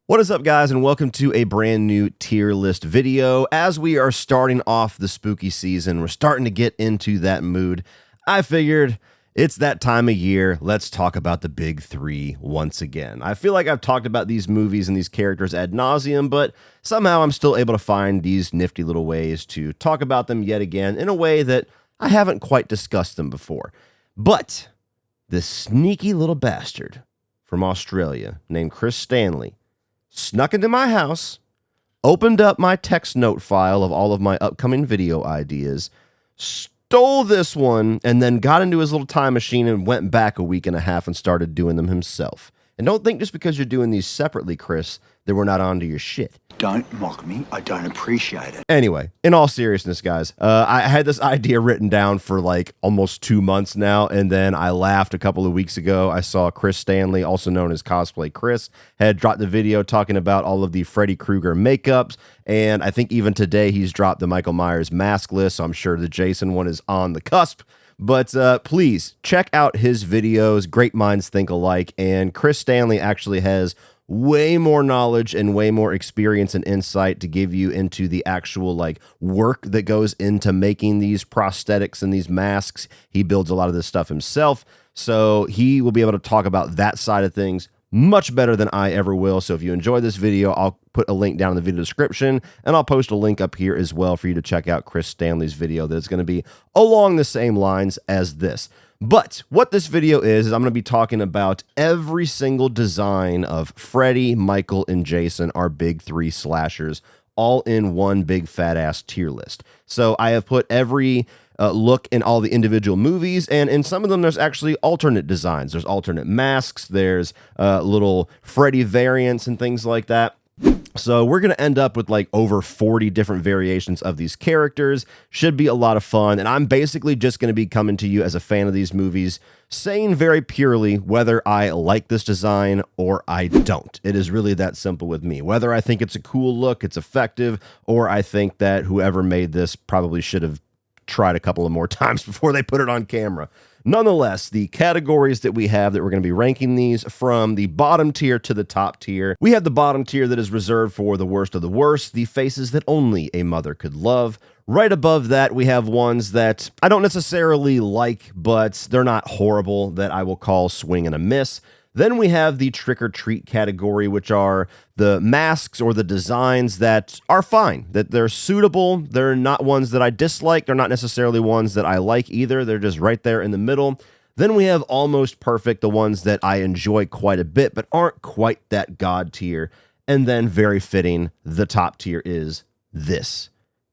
What is up, guys, and welcome to a brand new tier list video. As we are starting off the spooky season, we're starting to get into that mood. I figured it's that time of year. Let's talk about the big three once again. I feel like I've talked about these movies and these characters ad nauseum, but somehow I'm still able to find these nifty little ways to talk about them yet again in a way that I haven't quite discussed them before. But this sneaky little bastard from Australia named Chris Stanley snuck into my house, opened up my text note file of all of my upcoming video ideas, stole this one, and then got into his little time machine and went back a week and a half and started doing them himself. And don't think just because you're doing these separately, Chris, that we're not onto your shit. Don't mock me. I don't appreciate it. Anyway, in all seriousness, guys, I had this idea written down for like almost 2 months now, and then I laughed a couple of weeks ago. I saw Chris Stanley, also known as Cosplay Chris, had dropped the video talking about all of the Freddy Krueger makeups, and I think even today he's dropped the Michael Myers mask list, so I'm sure the Jason one is on the cusp. But please check out his videos. Great minds think alike, and Chris Stanley actually has way more knowledge and way more experience and insight to give you into the actual like work that goes into making these prosthetics and these masks. He builds a lot of this stuff himself, so he will be able to talk about that side of things much better than I ever will. So if you enjoy this video, I'll put a link down in the video description, and I'll post a link up here as well for you to check out Chris Stanley's video that's going to be along the same lines as this. But what this video is I'm going to be talking about every single design of Freddy, Michael, and Jason, our big three slashers, all in one big fat ass tier list. So I have put every look in all the individual movies, and in some of them there's actually alternate designs. There's alternate masks, there's little Freddy variants and things like that. So we're going to end up with like over 40 different variations of these characters. Should be a lot of fun. And I'm basically just going to be coming to you as a fan of these movies, saying very purely whether I like this design or I don't. It is really that simple with me. Whether I think it's a cool look, it's effective, or I think that whoever made this probably should have tried a couple of more times before they put it on camera. Nonetheless, the categories that we have that we're going to be ranking these from the bottom tier to the top tier. We have the bottom tier that is reserved for the worst of the worst, the faces that only a mother could love. Right above that, we have ones that I don't necessarily like, but they're not horrible, that I will call swing and a miss. Then we have the trick or treat category, which are the masks or the designs that are fine, that they're suitable. They're not ones that I dislike. They're not necessarily ones that I like either. They're just right there in the middle. Then we have almost perfect, the ones that I enjoy quite a bit, but aren't quite that god tier. And then very fitting, the top tier is this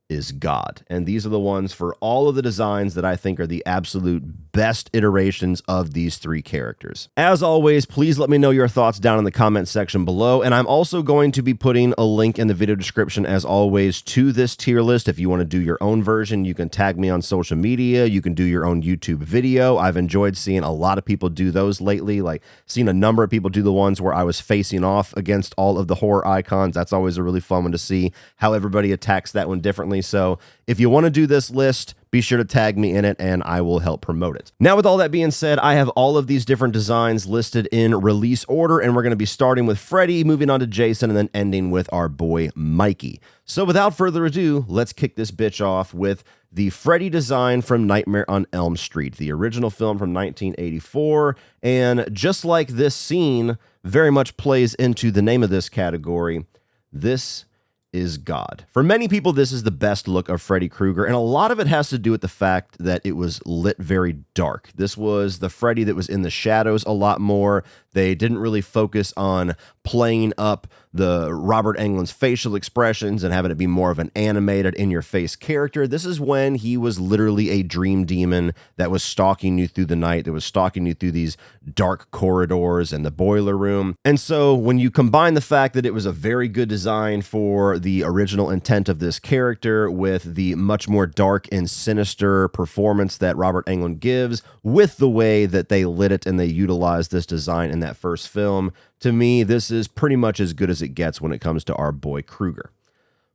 is God. And these are the ones for all of the designs that I think are the absolute best iterations of these three characters. As always, please let me know your thoughts down in the comment section below. And I'm also going to be putting a link in the video description, as always, to this tier list. If you want to do your own version, you can tag me on social media. You can do your own YouTube video. I've enjoyed seeing a lot of people do those lately, like seeing a number of people do the ones where I was facing off against all of the horror icons. That's always a really fun one to see how everybody attacks that one differently. So if you want to do this list, be sure to tag me in it and I will help promote it. Now, with all that being said, I have all of these different designs listed in release order, and we're going to be starting with Freddy, moving on to Jason, and then ending with our boy Mikey. So without further ado, let's kick this bitch off with the Freddy design from Nightmare on Elm Street, the original film from 1984. And just like this scene very much plays into the name of this category, this is God. For many people, this is the best look of Freddy Krueger, and a lot of it has to do with the fact that it was lit very dark. This was the Freddy that was in the shadows a lot more. They didn't really focus on playing up the Robert Englund's facial expressions and having it be more of an animated in-your-face character. This is when he was literally a dream demon that was stalking you through the night, that was stalking you through these dark corridors and the boiler room. And so when you combine the fact that it was a very good design for the original intent of this character with the much more dark and sinister performance that Robert Englund gives, with the way that they lit it and they utilized this design in that first film, to me, this is pretty much as good as it gets when it comes to our boy Krueger.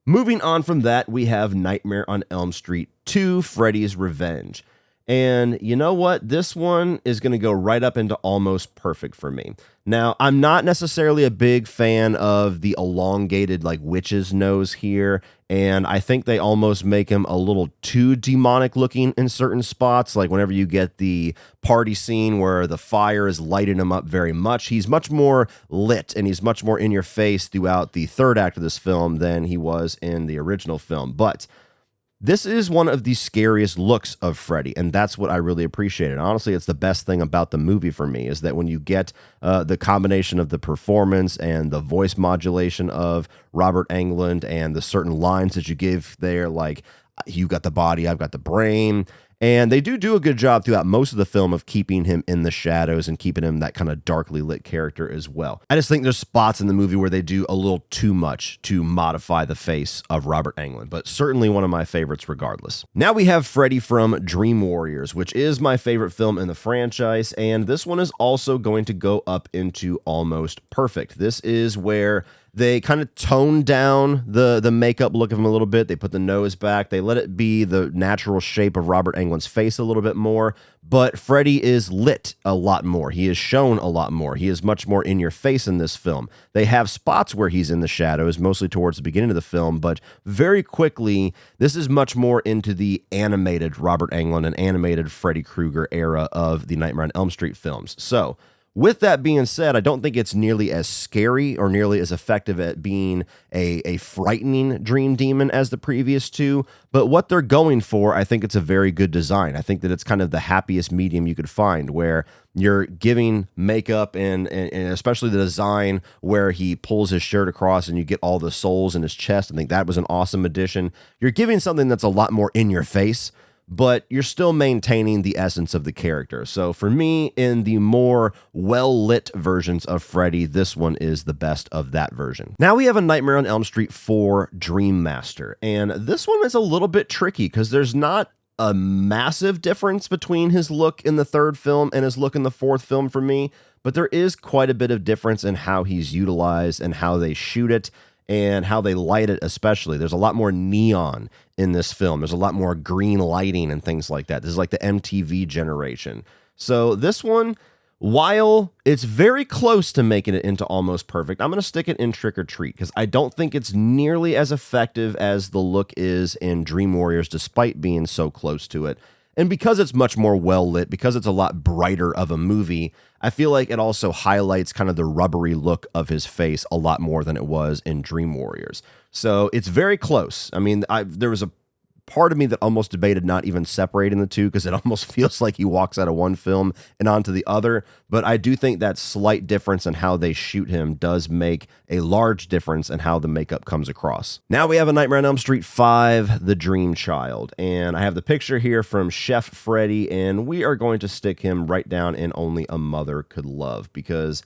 Moving on from that, we have Nightmare on Elm Street 2, Freddy's Revenge. And you know what? This one is going to go right up into almost perfect for me. Now, I'm not necessarily a big fan of the elongated, like, witch's nose here. And I think they almost make him a little too demonic looking in certain spots. Like whenever you get the party scene where the fire is lighting him up very much, he's much more lit and he's much more in your face throughout the third act of this film than he was in the original film. But this is one of the scariest looks of Freddy, and that's what I really appreciated. Honestly, it's the best thing about the movie for me, is that when you get the combination of the performance and the voice modulation of Robert Englund and the certain lines that you give there, like, you got the body, I've got the brain. And they do a good job throughout most of the film of keeping him in the shadows and keeping him that kind of darkly lit character as well. I just think there's spots in the movie where they do a little too much to modify the face of Robert Englund, but certainly one of my favorites regardless. Now we have Freddy from Dream Warriors, which is my favorite film in the franchise, and this one is also going to go up into almost perfect. This is where they kind of tone down the makeup look of him a little bit. They put the nose back. They let it be the natural shape of Robert Englund's face a little bit more. But Freddy is lit a lot more. He is shown a lot more. He is much more in your face in this film. They have spots where he's in the shadows, mostly towards the beginning of the film, but very quickly, this is much more into the animated Robert Englund and animated Freddy Krueger era of the Nightmare on Elm Street films. So, with that being said, I don't think it's nearly as scary or nearly as effective at being a frightening dream demon as the previous two. But what they're going for, I think it's a very good design. I think that it's kind of the happiest medium you could find, where you're giving makeup and especially the design where he pulls his shirt across and you get all the soles in his chest. I think that was an awesome addition. You're giving something that's a lot more in your face, but you're still maintaining the essence of the character. So for me, in the more well-lit versions of Freddy, this one is the best of that version. Now we have a Nightmare on Elm Street 4 Dream Master, and this one is a little bit tricky because there's not a massive difference between his look in the third film and his look in the fourth film for me, but there is quite a bit of difference in how he's utilized and how they shoot it and how they light it especially. There's a lot more neon in this film. There's a lot more green lighting and things like that. This is like the MTV generation. So this one, while it's very close to making it into almost perfect, I'm going to stick it in Trick or Treat because I don't think it's nearly as effective as the look is in Dream Warriors, despite being so close to it. And because it's much more well lit, because it's a lot brighter of a movie, I feel like it also highlights kind of the rubbery look of his face a lot more than it was in Dream Warriors. So it's very close. I mean, there was a part of me that almost debated not even separating the two because it almost feels like he walks out of one film and onto the other. But I do think that slight difference in how they shoot him does make a large difference in how the makeup comes across. Now we have a Nightmare on Elm Street 5, The Dream Child. And I have the picture here from Chef Freddy, and we are going to stick him right down in Only a Mother Could Love because,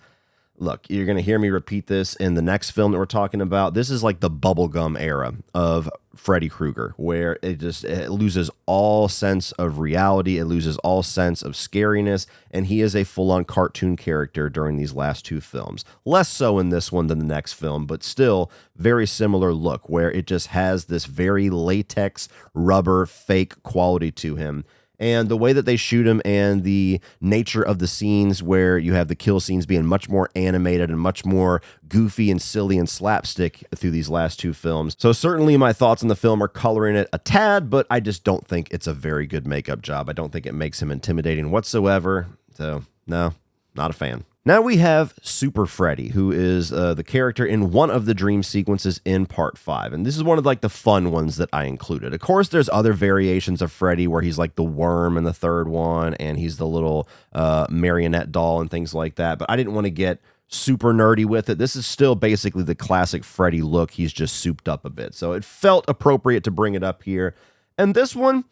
look, you're going to hear me repeat this in the next film that we're talking about. This is like the bubblegum era of Freddy Krueger, where it loses all sense of reality. It loses all sense of scariness. And he is a full-on cartoon character during these last two films. Less so in this one than the next film, but still very similar look, where it just has this very latex, rubber, fake quality to him. And the way that they shoot him and the nature of the scenes where you have the kill scenes being much more animated and much more goofy and silly and slapstick through these last two films. So certainly my thoughts on the film are coloring it a tad, but I just don't think it's a very good makeup job. I don't think it makes him intimidating whatsoever. So no, not a fan. Now we have Super Freddy, who is the character in one of the dream sequences in Part 5. And this is one of like the fun ones that I included. Of course, there's other variations of Freddy where he's like the worm in the third one, and he's the little marionette doll and things like that. But I didn't want to get super nerdy with it. This is still basically the classic Freddy look. He's just souped up a bit. So it felt appropriate to bring it up here. And this one,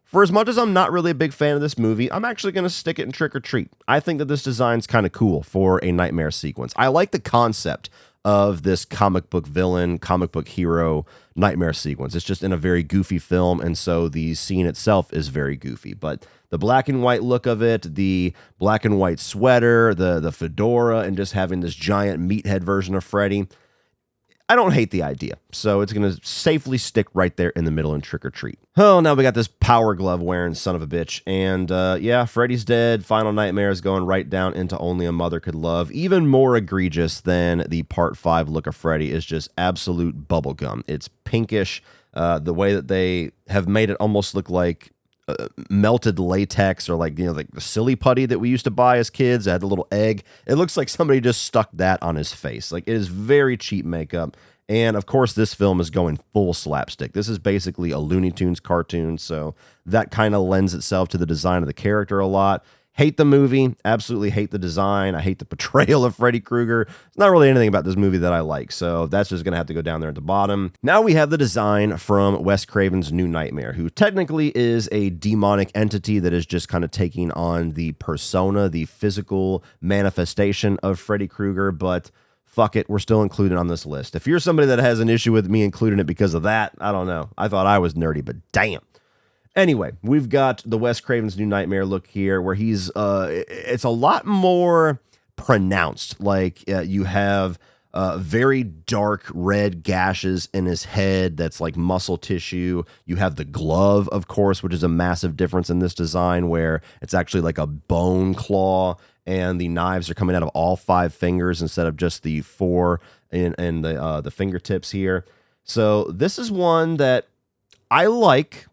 for as much as I'm not really a big fan of this movie, I'm actually going to stick it in Trick or Treat. I think that this design's kind of cool for a nightmare sequence. I like the concept of this comic book villain, comic book hero nightmare sequence. It's just in a very goofy film, and so the scene itself is very goofy. But the black and white look of it, the black and white sweater, the fedora, and just having this giant meathead version of Freddy, I don't hate the idea, so it's going to safely stick right there in the middle in Trick or Treat. Oh, now we got this power glove wearing son of a bitch, and yeah, Freddy's dead. Final Nightmare is going right down into Only a Mother Could Love. Even more egregious than the Part 5 look of Freddy is just absolute bubblegum. It's pinkish. The way that they have made it almost look like melted latex, or like, like the silly putty that we used to buy as kids. It had the little egg. It looks like somebody just stuck that on his face. Like, it is very cheap makeup. And of course, this film is going full slapstick. This is basically a Looney Tunes cartoon, so that kind of lends itself to the design of the character a lot. Hate the movie, absolutely hate the design. I hate the portrayal of Freddy Krueger. There's not really anything about this movie that I like, so that's just going to have to go down there at the bottom. Now we have the design from Wes Craven's New Nightmare, who technically is a demonic entity that is just kind of taking on the persona, the physical manifestation of Freddy Krueger, but fuck it, we're still included on this list. If you're somebody that has an issue with me including it because of that, I don't know. I thought I was nerdy, but damn. Anyway, we've got the Wes Craven's New Nightmare look here, where he's, it's a lot more pronounced. Like, you have very dark red gashes in his head that's like muscle tissue. You have the glove, of course, which is a massive difference in this design, where it's actually like a bone claw, and the knives are coming out of all 5 fingers instead of just the 4 in the fingertips here. So this is one that I like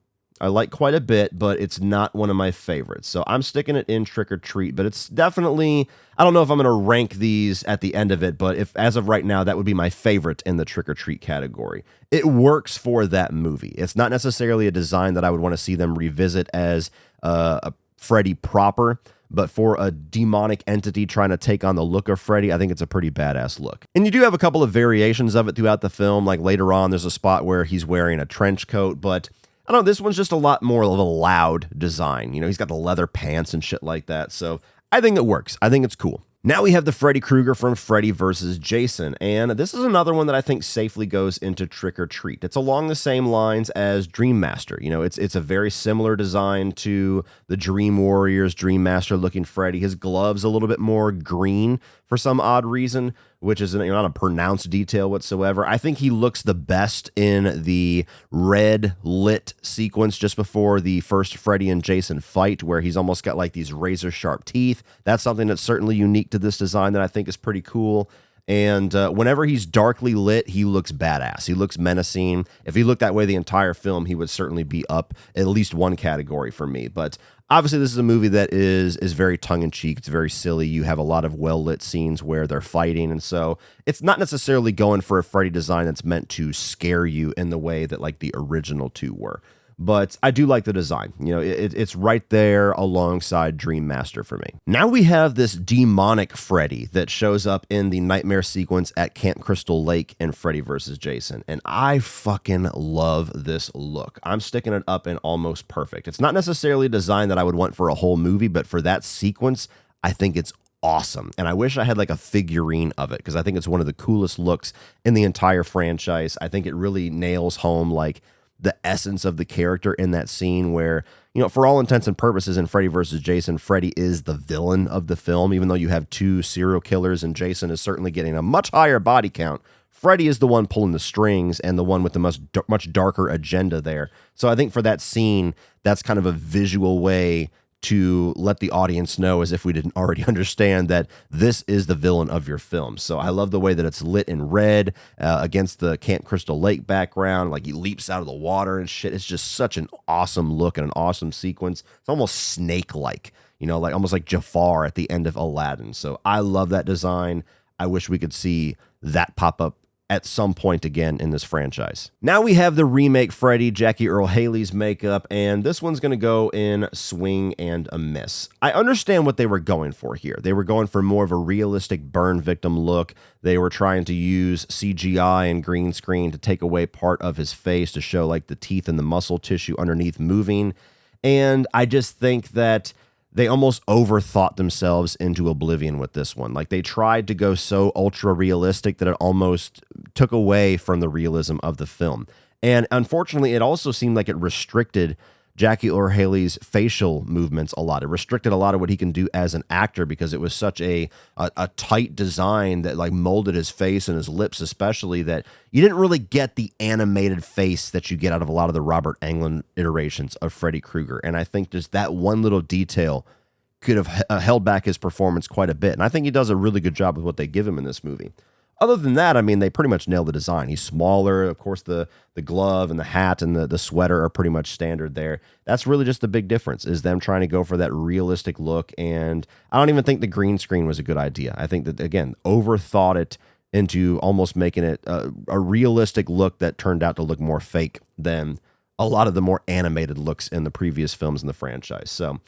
quite a bit, but it's not one of my favorites. So I'm sticking it in Trick or Treat, but it's definitely, I don't know if I'm going to rank these at the end of it, but if as of right now, that would be my favorite in the Trick or Treat category. It works for that movie. It's not necessarily a design that I would want to see them revisit as a Freddy proper, but for a demonic entity trying to take on the look of Freddy, I think it's a pretty badass look. And you do have a couple of variations of it throughout the film. Like later on, there's a spot where he's wearing a trench coat, but I don't know, this one's just a lot more of a loud design. He's got the leather pants and shit like that. So I think it works. I think it's cool. Now we have the Freddy Krueger from Freddy vs. Jason, and this is another one that I think safely goes into Trick or Treat. It's along the same lines as Dream Master. It's a very similar design to the Dream Warriors, Dream Master looking Freddy. His gloves a little bit more green for some odd reason, which is not a pronounced detail whatsoever. I think he looks the best in the red lit sequence just before the first Freddy and Jason fight, where he's almost got like these razor sharp teeth. That's something that's certainly unique to this design that I think is pretty cool. And whenever he's darkly lit, he looks badass. He looks menacing. If he looked that way the entire film, he would certainly be up at least one category for me. But obviously, this is a movie that is very tongue-in-cheek. It's very silly. You have a lot of well-lit scenes where they're fighting, and so it's not necessarily going for a Freddy design that's meant to scare you in the way that like the original 2 were. But I do like the design. It's right there alongside Dream Master for me. Now we have this demonic Freddy that shows up in the nightmare sequence at Camp Crystal Lake in Freddy vs. Jason. And I fucking love this look. I'm sticking it up in Almost Perfect. It's not necessarily a design that I would want for a whole movie, but for that sequence, I think it's awesome. And I wish I had like a figurine of it, because I think it's one of the coolest looks in the entire franchise. I think it really nails home like the essence of the character in that scene where, for all intents and purposes in Freddy vs. Jason, Freddy is the villain of the film, even though you have 2 serial killers and Jason is certainly getting a much higher body count. Freddy is the one pulling the strings and the one with the much darker agenda there. So I think for that scene, that's kind of a visual way to let the audience know, as if we didn't already understand, that this is the villain of your film. So I love the way that it's lit in red against the Camp Crystal Lake background. Like he leaps out of the water and shit. It's just such an awesome look and an awesome sequence. It's almost snake-like, like almost like Jafar at the end of Aladdin. So I love that design. I wish we could see that pop up at some point again in this franchise. Now we have the remake Freddy, Jackie Earle Haley's makeup, and this one's going to go in Swing and a Miss. I understand what they were going for here. They were going for more of a realistic burn victim look. They were trying to use CGI and green screen to take away part of his face to show like the teeth and the muscle tissue underneath moving. And I just think that they almost overthought themselves into oblivion with this one. Like they tried to go so ultra realistic that it almost took away from the realism of the film. And unfortunately, it also seemed like it restricted Jackie Earle Haley's facial movements a lot. It restricted a lot of what he can do as an actor because it was such a tight design that like molded his face and his lips especially, that you didn't really get the animated face that you get out of a lot of the Robert Englund iterations of Freddy Krueger. And I think just that one little detail could have held back his performance quite a bit. And I think he does a really good job with what they give him in this movie. Other than that, I mean, they pretty much nailed the design. He's smaller. Of course, the glove and the hat and the sweater are pretty much standard there. That's really just the big difference, is them trying to go for that realistic look. And I don't even think the green screen was a good idea. I think that, again, overthought it into almost making it a realistic look that turned out to look more fake than a lot of the more animated looks in the previous films in the franchise. So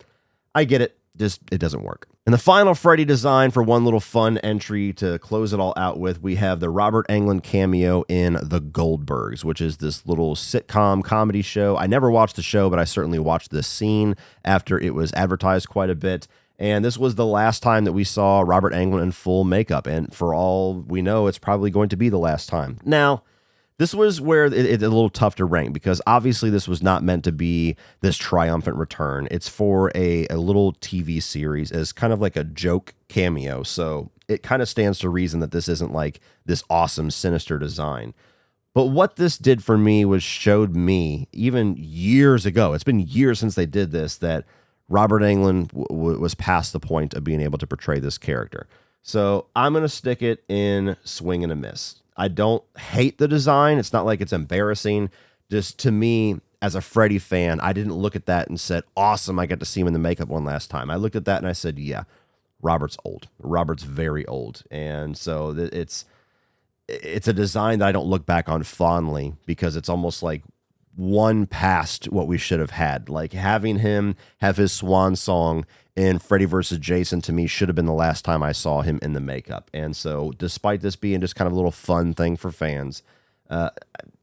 I get it. Just, it doesn't work. And the final Freddy design, for one little fun entry to close it all out with, we have the Robert Englund cameo in The Goldbergs, which is this little sitcom comedy show. I never watched the show, but I certainly watched this scene after it was advertised quite a bit. And this was the last time that we saw Robert Englund in full makeup. And for all we know, it's probably going to be the last time. Now, this was where it's a little tough to rank, because obviously this was not meant to be this triumphant return. It's for a little TV series as kind of like a joke cameo. So it kind of stands to reason that this isn't like this awesome, sinister design. But what this did for me was showed me, even years ago, it's been years since they did this, that Robert Englund was past the point of being able to portray this character. So I'm going to stick it in swing and a miss. I don't hate the design. It's not like it's embarrassing. Just to me, as a Freddy fan, I didn't look at that and said, awesome, I got to see him in the makeup one last time. I looked at that and I said, yeah, Robert's old. Robert's very old. And so it's a design that I don't look back on fondly, because it's almost like one past what we should have had. Like having him have his swan song in Freddy vs. Jason, to me, should have been the last time I saw him in the makeup. And so despite this being just kind of a little fun thing for fans,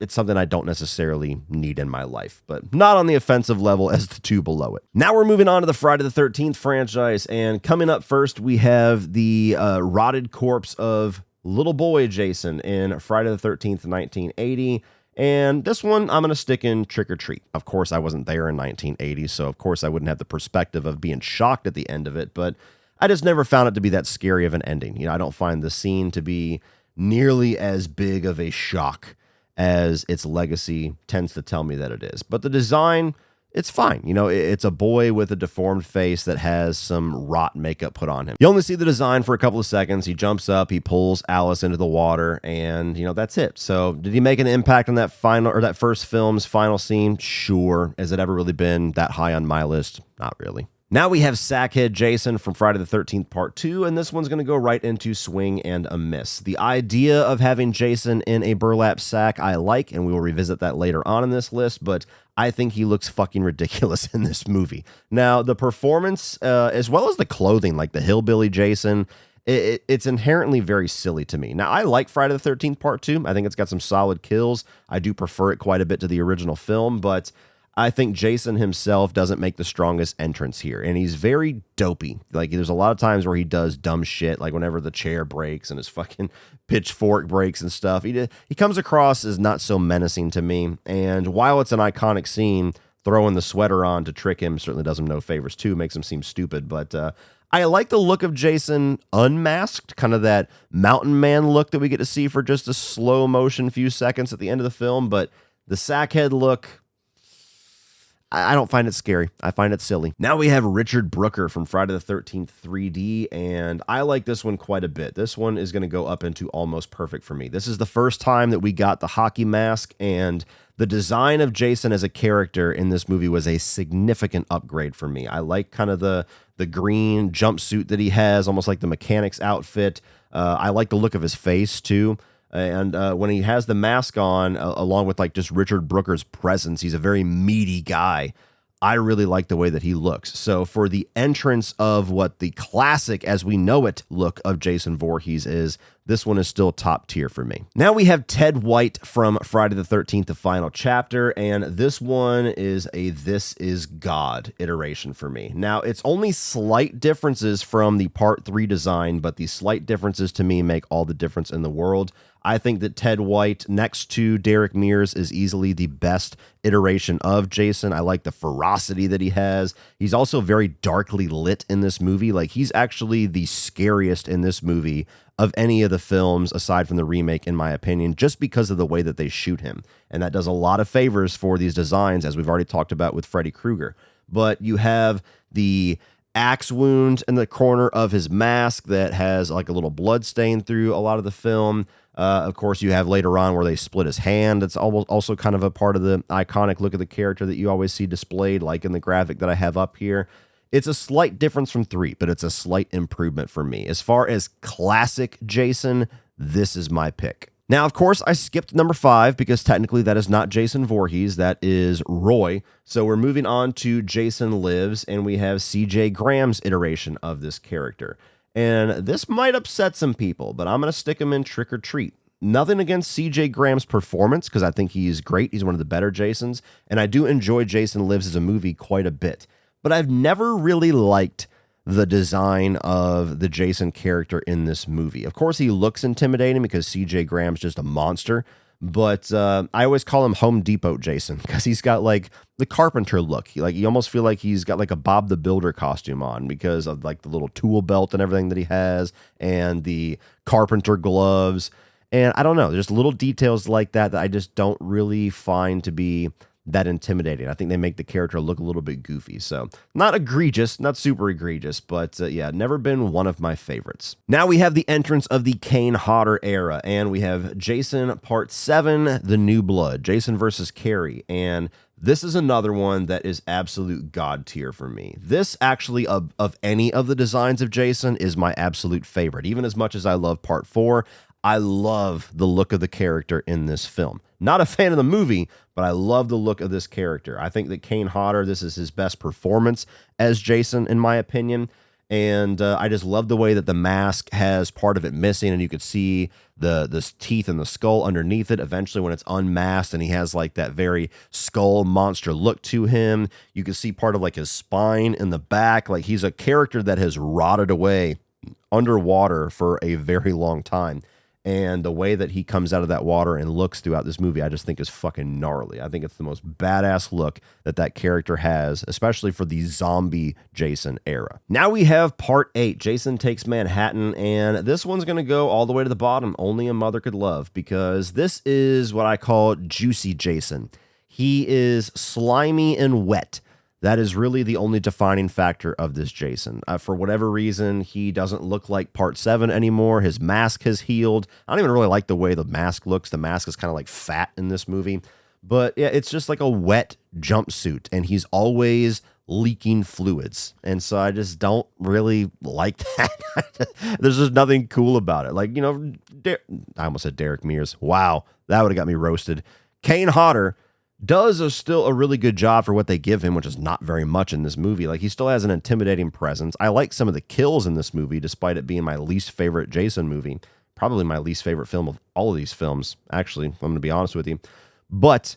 it's something I don't necessarily need in my life, but not on the offensive level as the two below it. Now we're moving on to the Friday the 13th franchise, and coming up first, we have the rotted corpse of little boy Jason in Friday the 13th, 1980. And this one, I'm going to stick in Trick or Treat. Of course, I wasn't there in 1980, so of course I wouldn't have the perspective of being shocked at the end of it, but I just never found it to be that scary of an ending. You know, I don't find the scene to be nearly as big of a shock as its legacy tends to tell me that it is. But the design, it's fine. You know, it's a boy with a deformed face that has some rot makeup put on him. You only see the design for a couple of seconds. He jumps up, he pulls Alice into the water, and, you know, that's it. So did he make an impact on that final, or that first film's final scene? Sure. Has it ever really been that high on my list? Not really. Now we have Sackhead Jason from Friday the 13th Part 2, and this one's going to go right into swing and a miss. The idea of having Jason in a burlap sack I like, and we will revisit that later on in this list, but I think he looks fucking ridiculous in this movie. Now, the performance, as well as the clothing, like the hillbilly Jason, it's inherently very silly to me. Now, I like Friday the 13th Part 2. I think it's got some solid kills. I do prefer it quite a bit to the original film, but I think Jason himself doesn't make the strongest entrance here, and he's very dopey. Like, there's a lot of times where he does dumb shit, like whenever the chair breaks and his fucking pitchfork breaks and stuff. He comes across as not so menacing to me, and while it's an iconic scene, throwing the sweater on to trick him certainly does him no favors too, makes him seem stupid, but I like the look of Jason unmasked, kind of that mountain man look that we get to see for just a slow motion few seconds at the end of the film, but the sackhead look, I don't find it scary. I find it silly. Now we have Richard Brooker from Friday the 13th 3D, and I like this one quite a bit. This one is going to go up into almost perfect for me. This is the first time that we got the hockey mask, and the design of Jason as a character in this movie was a significant upgrade for me. I like kind of the green jumpsuit that he has, almost like the mechanic's outfit. I like the look of his face, too. And when he has the mask on, along with like just Richard Brooker's presence, he's a very meaty guy. I really like the way that he looks. So for the entrance of what the classic, as we know it, look of Jason Voorhees is, this one is still top tier for me. Now we have Ted White from Friday the 13th, the final chapter, and this one is a This Is God iteration for me. Now, it's only slight differences from the Part 3 design, but the slight differences to me make all the difference in the world. I think that Ted White, next to Derek Mears, is easily the best iteration of Jason. I like the ferocity that he has. He's also very darkly lit in this movie. Like, he's actually the scariest in this movie of any of the films aside from the remake, in my opinion, just because of the way that they shoot him. And that does a lot of favors for these designs, as we've already talked about with Freddy Krueger. But you have the axe wound in the corner of his mask that has like a little blood stain through a lot of the film. Of course, you have later on where they split his hand. It's also kind of a part of the iconic look of the character that you always see displayed, like in the graphic that I have up here. It's a slight difference from 3, but it's a slight improvement for me. As far as classic Jason, this is my pick. Now, of course, I skipped number 5 because technically that is not Jason Voorhees. That is Roy. So we're moving on to Jason Lives, and we have CJ Graham's iteration of this character. And this might upset some people, but I'm going to stick him in Trick or Treat. Nothing against CJ Graham's performance, because I think he's great. He's one of the better Jasons, and I do enjoy Jason Lives as a movie quite a bit. But I've never really liked the design of the Jason character in this movie. Of course, he looks intimidating because CJ Graham's just a monster, but I always call him Home Depot Jason because he's got like the carpenter look. You almost feel like he's got like a Bob the Builder costume on because of like the little tool belt and everything that he has and the carpenter gloves. And I don't know, there's little details like that that I just don't really find to be that intimidating. I think they make the character look a little bit goofy. So not egregious, not super egregious, but yeah, never been one of my favorites. Now we have the entrance of the Kane Hodder era, and we have Jason Part 7, The New Blood, Jason versus Carrie. And this is another one that is absolute god tier for me. This actually, of any of the designs of Jason, is my absolute favorite. Even as much as I love Part 4, I love the look of the character in this film. Not a fan of the movie, but I love the look of this character. I think that Kane Hodder, this is his best performance as Jason, in my opinion. And I just love the way that the mask has part of it missing, and you could see the teeth and the skull underneath it eventually when it's unmasked, and he has like that very skull monster look to him. You can see part of like his spine in the back. Like, he's a character that has rotted away underwater for a very long time. And the way that he comes out of that water and looks throughout this movie, I just think is fucking gnarly. I think it's the most badass look that character has, especially for the zombie Jason era. Now we have Part 8, Jason Takes Manhattan, and this one's going to go all the way to the bottom, Only a Mother Could Love, because this is what I call juicy Jason. He is slimy and wet. That is really the only defining factor of this Jason. For whatever reason, he doesn't look like Part 7 anymore. His mask has healed. I don't even really like the way the mask looks. The mask is kind of like fat in this movie. But yeah, it's just like a wet jumpsuit, and he's always leaking fluids. And so I just don't really like that. There's just nothing cool about it. Like, you know, I almost said Derek Mears. Wow, that would have got me roasted. Kane Hodder does still a really good job for what they give him, which is not very much in this movie. Like, he still has an intimidating presence. I like some of the kills in this movie, despite it being my least favorite Jason movie. Probably my least favorite film of all of these films, actually, I'm going to be honest with you. But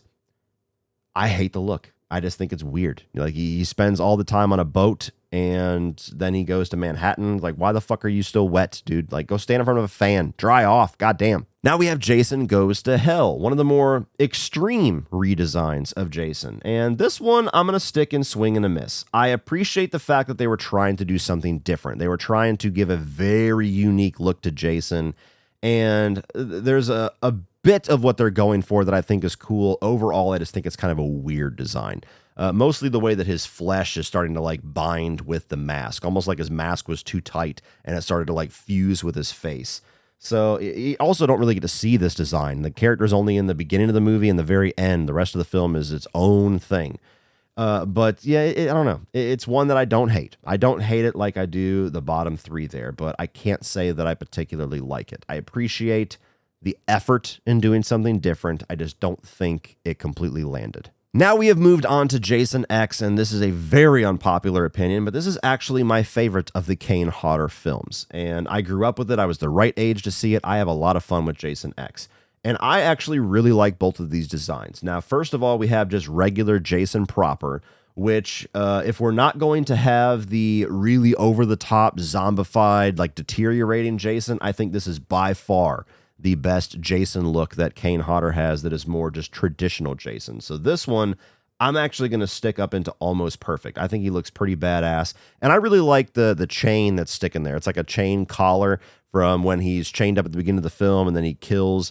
I hate the look. I just think it's weird. Like, he spends all the time on a boat, and then he goes to Manhattan. Like, why the fuck are you still wet, dude? Like, go stand in front of a fan. Dry off. Goddamn. Now we have Jason Goes to Hell, one of the more extreme redesigns of Jason. And this one, I'm going to stick and swing and a miss. I appreciate the fact that they were trying to do something different. They were trying to give a very unique look to Jason. And there's a bit of what they're going for that I think is cool. Overall, I just think it's kind of a weird design. Mostly the way that his flesh is starting to like bind with the mask, almost like his mask was too tight and it started to like fuse with his face. So you also don't really get to see this design. The character's only in the beginning of the movie and the very end. The rest of the film is its own thing. But yeah, I don't know. It's one that I don't hate. I don't hate it like I do the bottom 3 there, but I can't say that I particularly like it. I appreciate the effort in doing something different. I just don't think it completely landed. Now we have moved on to Jason X, and this is a very unpopular opinion, but this is actually my favorite of the Kane Hodder films. And I grew up with it. I was the right age to see it. I have a lot of fun with Jason X. And I actually really like both of these designs. Now, first of all, we have just regular Jason proper, which if we're not going to have the really over-the-top, zombified, like deteriorating Jason, I think this is by far the best Jason look that Kane Hodder has that is more just traditional Jason. So this one, I'm actually going to stick up into almost perfect. I think he looks pretty badass. And I really like the chain that's sticking there. It's like a chain collar from when he's chained up at the beginning of the film and then he kills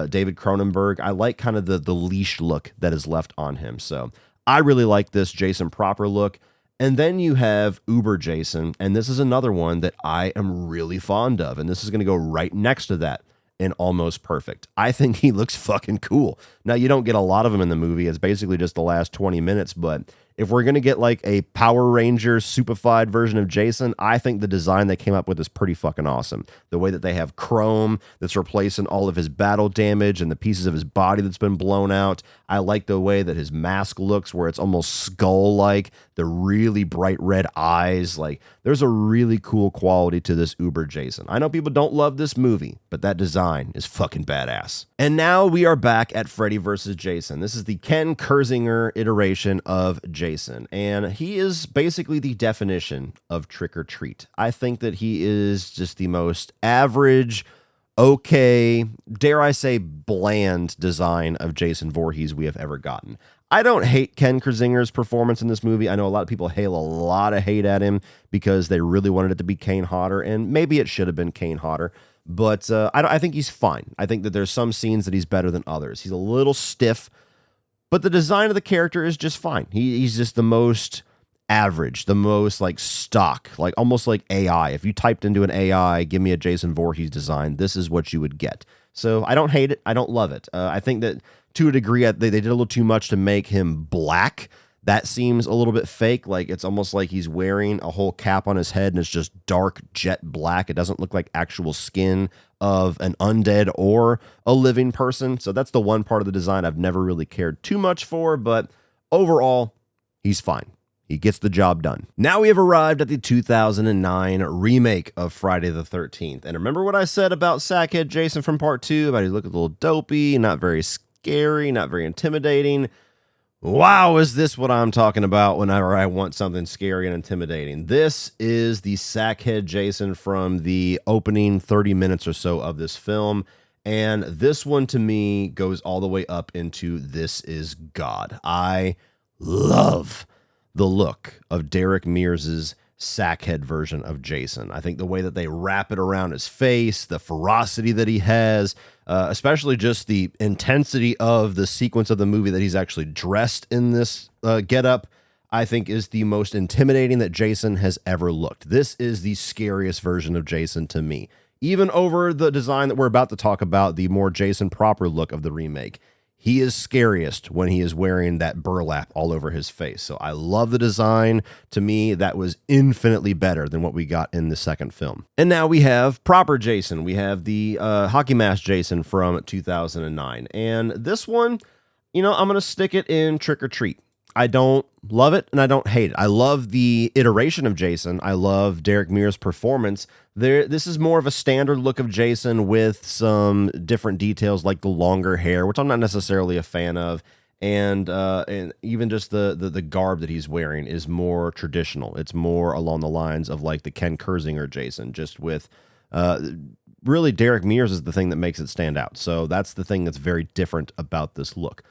David Cronenberg. I like kind of the leash look that is left on him. So I really like this Jason proper look. And then you have Uber Jason. And this is another one that I am really fond of. And this is going to go right next to that. In Almost Perfect. I think he looks fucking cool. Now, you don't get a lot of them in the movie. It's basically just the last 20 minutes, but if we're going to get like a Power Ranger superfied version of Jason, I think the design they came up with is pretty fucking awesome. The way that they have chrome that's replacing all of his battle damage and the pieces of his body that's been blown out. I like the way that his mask looks where it's almost skull-like, the really bright red eyes. Like, there's a really cool quality to this Uber Jason. I know people don't love this movie, but that design is fucking badass. And now we are back at Freddy vs. Jason. This is the Ken Kirzinger iteration of Jason, and he is basically the definition of trick or treat. I think that he is just the most average, okay, dare I say bland design of Jason Voorhees we have ever gotten. I don't hate Ken Kirzinger's performance in this movie. I know a lot of people hail a lot of hate at him because they really wanted it to be Kane Hodder, and maybe it should have been Kane Hodder, but I think he's fine. I think that there's some scenes that he's better than others. He's a little stiff, but the design of the character is just fine. He's just the most average, the most like stock, like almost like AI. If you typed into an AI, give me a Jason Voorhees design, this is what you would get. So I don't hate it. I don't love it. I think that to a degree, they did a little too much to make him black. That seems a little bit fake. Like it's almost like he's wearing a whole cap on his head and it's just dark jet black. It doesn't look like actual skin of an undead or a living person. So that's the one part of the design I've never really cared too much for, but overall, he's fine. He gets the job done. Now we have arrived at the 2009 remake of Friday the 13th. And remember what I said about Sackhead Jason from part 2, about he looked a little dopey, not very scary, not very intimidating. Wow, is this what I'm talking about whenever I want something scary and intimidating? This is the Sackhead Jason from the opening 30 minutes or so of this film. And this one to me goes all the way up into This Is God. I love the look of Derek Mears's Sackhead version of Jason. I think the way that they wrap it around his face, the ferocity that he has, especially just the intensity of the sequence of the movie that he's actually dressed in this getup, I think is the most intimidating that Jason has ever looked. This is the scariest version of Jason to me. Even over the design that we're about to talk about, the more Jason proper look of the remake. He is scariest when he is wearing that burlap all over his face. So I love the design. To me, that was infinitely better than what we got in the second film. And now we have proper Jason. We have the hockey mask Jason from 2009. And this one, I'm going to stick it in Trick or Treat. I don't love it and I don't hate it. I love the iteration of Jason. I love Derek Mears' performance. This is more of a standard look of Jason with some different details like the longer hair, which I'm not necessarily a fan of. And even just the garb that he's wearing is more traditional. It's more along the lines of like the Ken Kirzinger Jason, just with really Derek Mears is the thing that makes it stand out. So that's the thing that's very different about this look.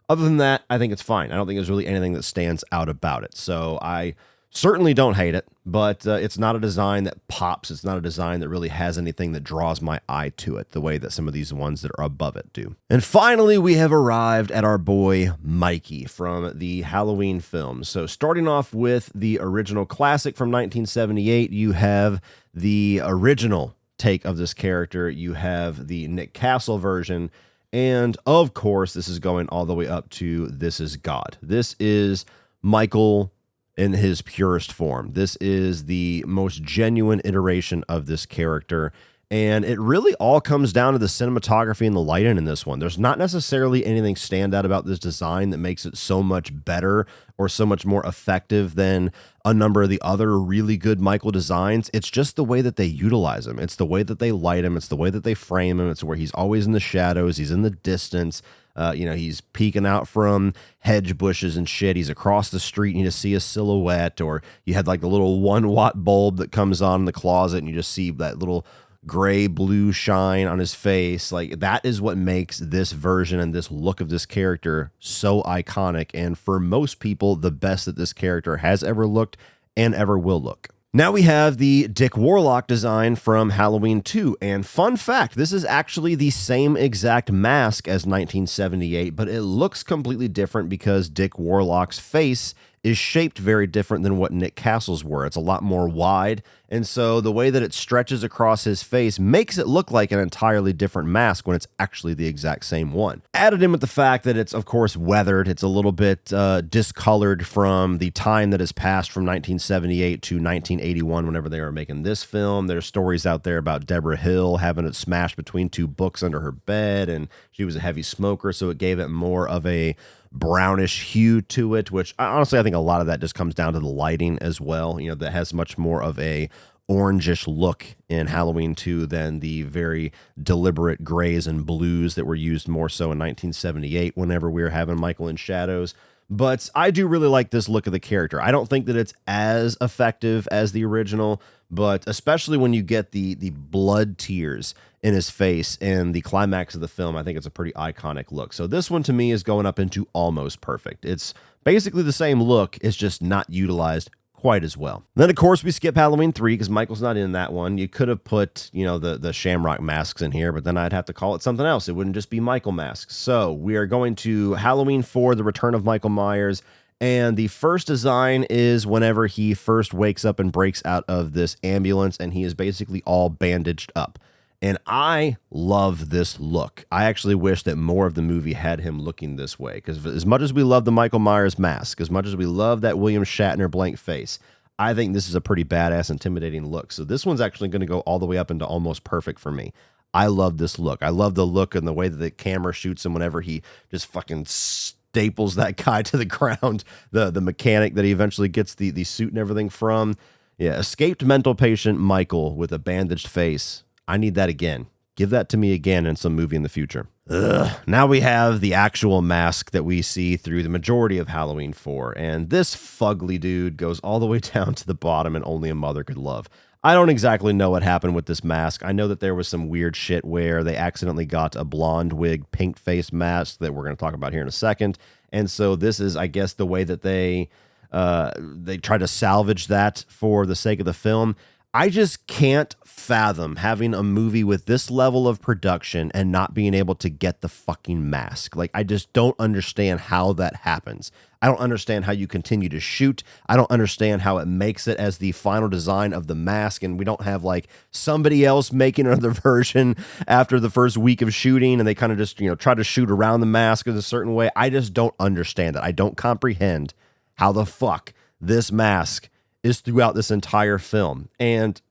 Other than that, I think it's fine. I don't think there's really anything that stands out about it. So I certainly don't hate it, but it's not a design that pops. It's not a design that really has anything that draws my eye to it the way that some of these ones that are above it do. And finally, we have arrived at our boy Mikey from the Halloween films. So starting off with the original classic from 1978, you have the original take of this character. You have the Nick Castle version. And of course, this is going all the way up to This Is God. This is Micheal in his purest form. This is the most genuine iteration of this character. And it really all comes down to the cinematography and the lighting in this one. There's not necessarily anything stand out about this design that makes it so much better or so much more effective than a number of the other really good Michael designs. It's just the way that they utilize him. It's the way that they light him. It's the way that they frame him. It's where he's always in the shadows. He's in the distance. He's peeking out from hedge bushes and shit. He's across the street and you just see a silhouette, or you had like the little 1-watt bulb that comes on in the closet and you just see that little gray blue shine on his face. Like, that is what makes this version and this look of this character so iconic, and for most people the best that this character has ever looked and ever will look. Now we have the Dick Warlock design from Halloween 2, and fun fact, this is actually the same exact mask as 1978, but it looks completely different because Dick Warlock's face is shaped very different than what Nick Castle's were. It's a lot more wide, and so the way that it stretches across his face makes it look like an entirely different mask when it's actually the exact same one. Added in with the fact that it's, of course, weathered. It's a little bit discolored from the time that has passed from 1978 to 1981 whenever they were making this film. There's stories out there about Deborah Hill having it smashed between two books under her bed, and she was a heavy smoker, so it gave it more of a brownish hue to it, which honestly I think a lot of that just comes down to the lighting as well. That has much more of a orangish look in Halloween 2 than the very deliberate grays and blues that were used more so in 1978 whenever we were having Michael in shadows. But I do really like this look of the character. I don't think that it's as effective as the original, but especially when you get the blood tears in his face in the climax of the film, I think it's a pretty iconic look. So this one to me is going up into almost perfect. It's basically the same look, it's just not utilized quite as well. Then, of course, we skip Halloween 3 because Michael's not in that one. You could have put, the Shamrock masks in here, but then I'd have to call it something else. It wouldn't just be Michael masks. So we are going to Halloween 4, The Return of Michael Myers. And the first design is whenever he first wakes up and breaks out of this ambulance and he is basically all bandaged up. And I love this look. I actually wish that more of the movie had him looking this way, because as much as we love the Michael Myers mask, as much as we love that William Shatner blank face, I think this is a pretty badass, intimidating look. So this one's actually going to go all the way up into almost perfect for me. I love this look. I love the look and the way that the camera shoots him whenever he just fucking staples that guy to the ground, the mechanic that he eventually gets the suit and everything from. Yeah, escaped mental patient Michael with a bandaged face. I need that again. Give that to me again in some movie in the future. Ugh. Now we have the actual mask that we see through the majority of Halloween 4, and this fugly dude goes all the way down to the bottom and only a mother could love. I don't exactly know what happened with this mask. I know that there was some weird shit where they accidentally got a blonde wig, pink face mask that we're going to talk about here in a second, and so this is, I guess, the way that they try to salvage that for the sake of the film. I just can't fathom having a movie with this level of production and not being able to get the fucking mask. Like, I just don't understand how that happens. I don't understand how you continue to shoot. I don't understand how it makes it as the final design of the mask, and we don't have like somebody else making another version after the first week of shooting, and they kind of just, try to shoot around the mask in a certain way. I just don't understand that. I don't comprehend how the fuck this mask is throughout this entire film. And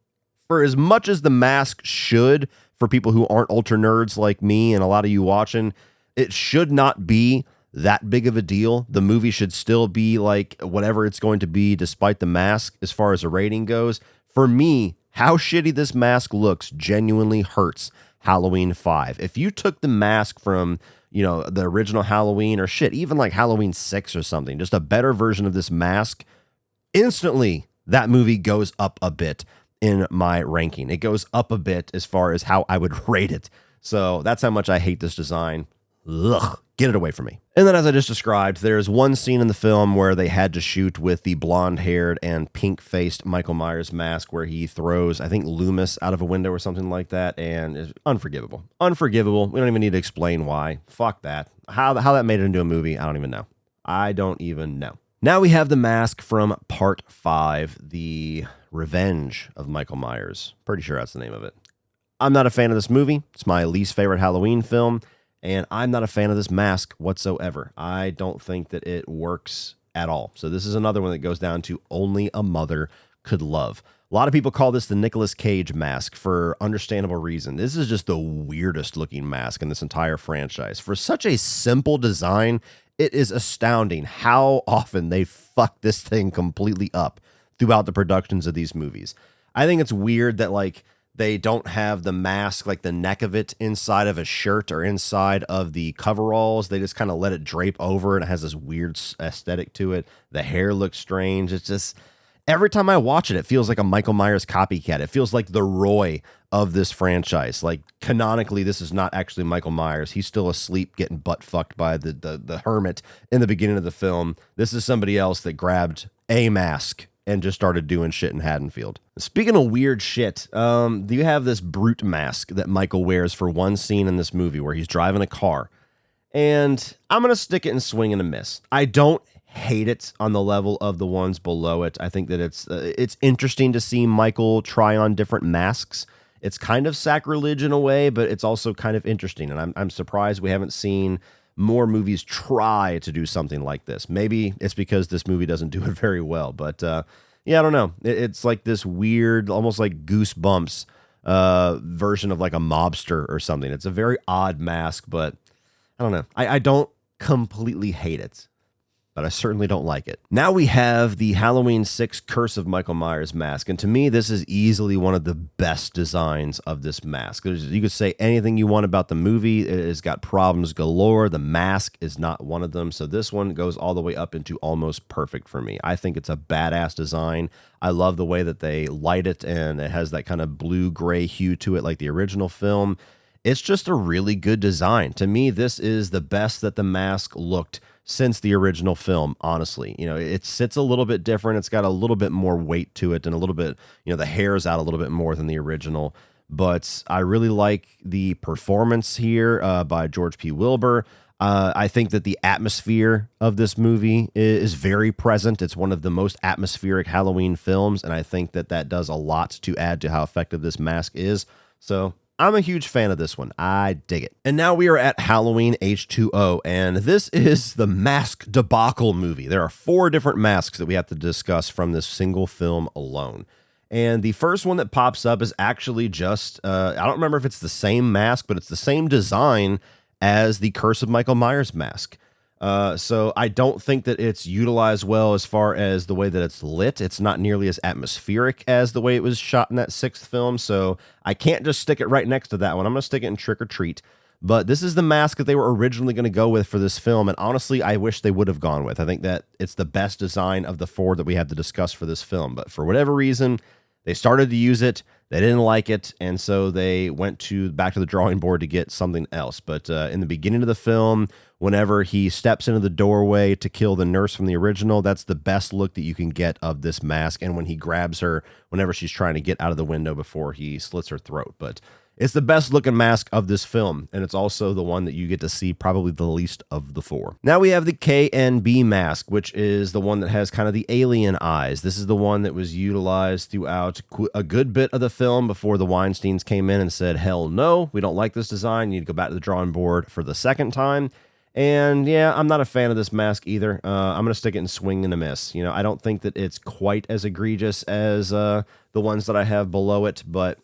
for as much as the mask should, for people who aren't ultra nerds like me and a lot of you watching, it should not be that big of a deal. The movie should still be like whatever it's going to be despite the mask as far as a rating goes. For me, how shitty this mask looks genuinely hurts Halloween 5. If you took the mask from, the original Halloween, or shit, even like Halloween 6 or something, just a better version of this mask, instantly that movie goes up a bit in my ranking. It goes up a bit as far as how I would rate it. So that's how much I hate this design. Ugh, get it away from me. And then, as I just described, there's one scene in the film where they had to shoot with the blonde-haired and pink-faced Michael Myers mask where he throws, I think, Loomis out of a window or something like that, and it's unforgivable. Unforgivable. We don't even need to explain why. Fuck that. How that made it into a movie, I don't even know. I don't even know. Now we have the mask from Part 5, The Revenge of Michael Myers. Pretty sure that's the name of it. I'm not a fan of this movie. It's my least favorite Halloween film, and I'm not a fan of this mask whatsoever. I don't think that it works at all. So this is another one that goes down to only a mother could love. A lot of people call this the Nicolas Cage mask for understandable reason. This is just the weirdest looking mask in this entire franchise. For such a simple design, it is astounding how often they fuck this thing completely up throughout the productions of these movies. I think it's weird that like they don't have the mask, like the neck of it inside of a shirt or inside of the coveralls. They just kind of let it drape over and it has this weird aesthetic to it. The hair looks strange. It's just... Every time I watch it, it feels like a Michael Myers copycat. It feels like the Roy of this franchise. Like, canonically, this is not actually Michael Myers. He's still asleep getting butt fucked by the hermit in the beginning of the film. This is somebody else that grabbed a mask and just started doing shit in Haddonfield. Speaking of weird shit, you have this brute mask that Michael wears for one scene in this movie where he's driving a car. And I'm going to stick it and swing and a miss. I don't hate it on the level of the ones below it. I think that it's interesting to see Michael try on different masks. It's kind of sacrilege in a way, but it's also kind of interesting. And I'm surprised we haven't seen more movies try to do something like this. Maybe it's because this movie doesn't do it very well. But yeah, I don't know. It's like this weird, almost like Goosebumps version of like a mobster or something. It's a very odd mask, but I don't know. I don't completely hate it, but I certainly don't like it. Now we have the Halloween 6 Curse of Michael Myers mask, and to me, this is easily one of the best designs of this mask. You could say anything you want about the movie. It has got problems galore. The mask is not one of them, so this one goes all the way up into almost perfect for me. I think it's a badass design. I love the way that they light it, and it has that kind of blue-gray hue to it like the original film. It's just a really good design. To me, this is the best that the mask looked since the original film, honestly. You know, it sits a little bit different. It's got a little bit more weight to it and a little bit, you know, the hair's out a little bit more than the original. But I really like the performance here by George P. Wilbur. I think that the atmosphere of this movie is very present. It's one of the most atmospheric Halloween films, and I think that that does a lot to add to how effective this mask is. So I'm a huge fan of this one. I dig it. And now we are at Halloween H2O, and this is the mask debacle movie. There are 4 different masks that we have to discuss from this single film alone. And the first one that pops up is actually just, I don't remember if it's the same mask, but it's the same design as the Curse of Michael Myers mask. So I don't think that it's utilized well as far as the way that it's lit. It's not nearly as atmospheric as the way it was shot in that 6th film. So I can't just stick it right next to that one. I'm going to stick it in Trick or Treat. But this is the mask that they were originally going to go with for this film. And honestly, I wish they would have gone with. I think that it's the best design of the 4 that we have to discuss for this film. But for whatever reason, they started to use it. They didn't like it, and so they went back to the drawing board to get something else. But in the beginning of the film, whenever he steps into the doorway to kill the nurse from the original, that's the best look that you can get of this mask. And when he grabs her, whenever she's trying to get out of the window before he slits her throat. But it's the best looking mask of this film, and it's also the one that you get to see probably the least of the 4. Now we have the KNB mask, which is the one that has kind of the alien eyes. This is the one that was utilized throughout a good bit of the film before the Weinsteins came in and said, hell no, we don't like this design. You need to go back to the drawing board for the second time. And yeah, I'm not a fan of this mask either. I'm going to stick it in swing and a miss. You know, I don't think that it's quite as egregious as the ones that I have below it, but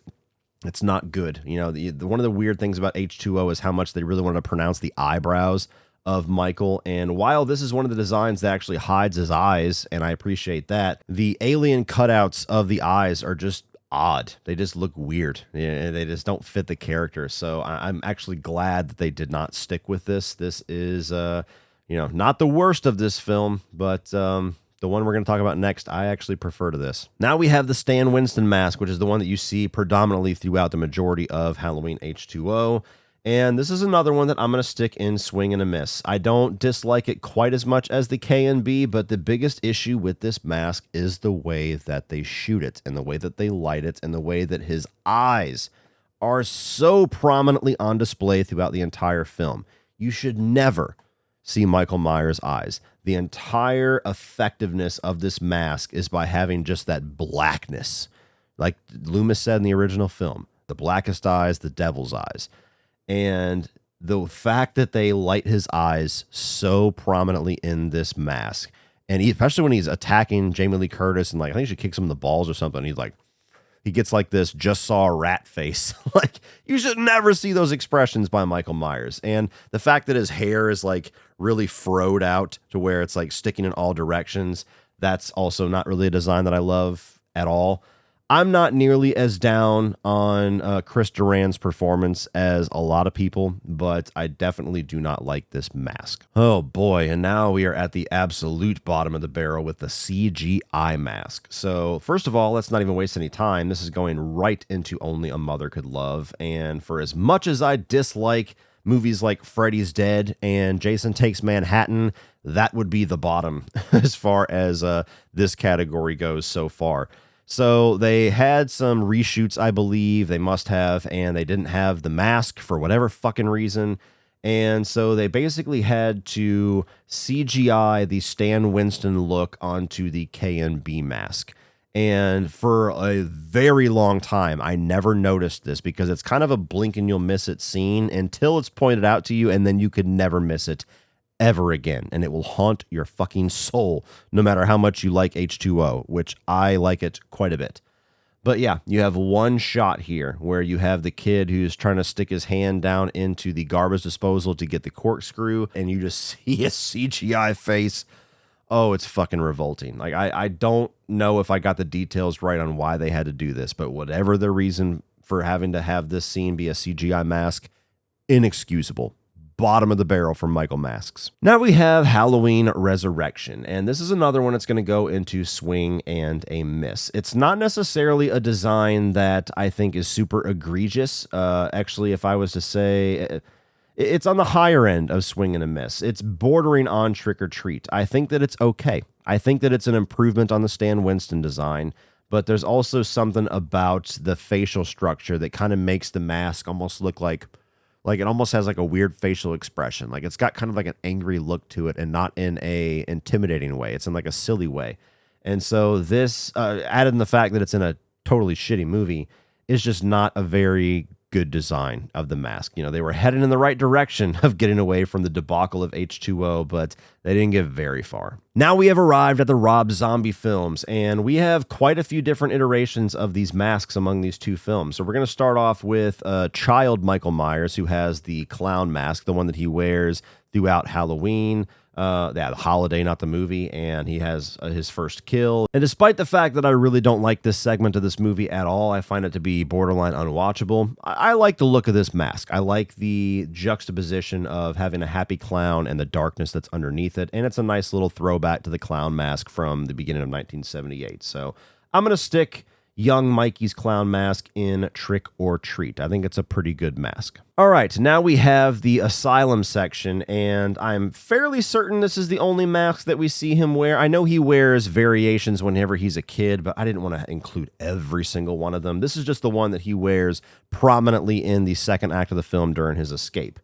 it's not good. You know, one of the weird things about H2O is how much they really wanted to pronounce the eyebrows of Michael. And while this is one of the designs that actually hides his eyes, and I appreciate that, the alien cutouts of the eyes are just odd. They just look weird. They just don't fit the character. So I'm actually glad that they did not stick with this. This is, not the worst of this film, but the one we're going to talk about next, I actually prefer to this. Now we have the Stan Winston mask, which is the one that you see predominantly throughout the majority of Halloween H2O. And this is another one that I'm going to stick in swing and a miss. I don't dislike it quite as much as the K&B, but the biggest issue with this mask is the way that they shoot it and the way that they light it and the way that his eyes are so prominently on display throughout the entire film. You should never see Michael Myers' eyes. The entire effectiveness of this mask is by having just that blackness. Like Loomis said in the original film, the blackest eyes, the devil's eyes. And the fact that they light his eyes so prominently in this mask, and especially when he's attacking Jamie Lee Curtis and I think she kicks him in the balls or something, he's like, he gets like this just saw a rat face. Like, you should never see those expressions by Michael Myers. And the fact that his hair is like really froed out to where it's like sticking in all directions, that's also not really a design that I love at all. I'm not nearly as down on Chris Duran's performance as a lot of people, but I definitely do not like this mask. Oh boy, and now we are at the absolute bottom of the barrel with the CGI mask. So first of all, let's not even waste any time. This is going right into Only a Mother Could Love, and for as much as I dislike movies like Freddy's Dead and Jason Takes Manhattan, that would be the bottom as far as this category goes so far. So they had some reshoots, I believe, they must have, and they didn't have the mask for whatever fucking reason. And so they basically had to CGI the Stan Winston look onto the K&B mask. And for a very long time, I never noticed this because it's kind of a blink and you'll miss it scene until it's pointed out to you, and then you could never miss it ever again, and it will haunt your fucking soul no matter how much you like H2O, which I like it quite a bit. But yeah, you have one shot here where you have the kid who's trying to stick his hand down into the garbage disposal to get the corkscrew, and you just see a CGI face. Oh, it's fucking revolting. Like, I don't know if I got the details right on why they had to do this, but whatever the reason for having to have this scene be a CGI mask, inexcusable. Bottom of the barrel for Michael masks. Now we have Halloween Resurrection, and this is another one that's going to go into swing and a miss. It's not necessarily a design that I think is super egregious. Actually, if I was to say, it's on the higher end of swing and a miss. It's bordering on Trick or Treat. I think that it's okay. I think that it's an improvement on the Stan Winston design, but there's also something about the facial structure that kind of makes the mask almost look like it almost has like a weird facial expression. Like, it's got kind of like an angry look to it and not in a intimidating way. It's in like a silly way. And so this, added in the fact that it's in a totally shitty movie, is just not a very good design of the mask. You know, they were heading in the right direction of getting away from the debacle of H2O, but they didn't get very far. Now we have arrived at the Rob Zombie films, and we have quite a few different iterations of these masks among these two films. So we're going to start off with child Michael Myers, who has the clown mask, the one that he wears throughout Halloween, the holiday, not the movie, and he has his first kill. And despite the fact that I really don't like this segment of this movie at all, I find it to be borderline unwatchable. I like the look of this mask. I like the juxtaposition of having a happy clown and the darkness that's underneath it, and it's a nice little throwback to the clown mask from the beginning of 1978. So I'm going to stick young Mikey's clown mask in Trick or Treat. I think it's a pretty good mask. All right, now we have the asylum section, and I'm fairly certain this is the only mask that we see him wear. I know he wears variations whenever he's a kid, but I didn't want to include every single one of them. This is just the one that he wears prominently in the second act of the film during his escape.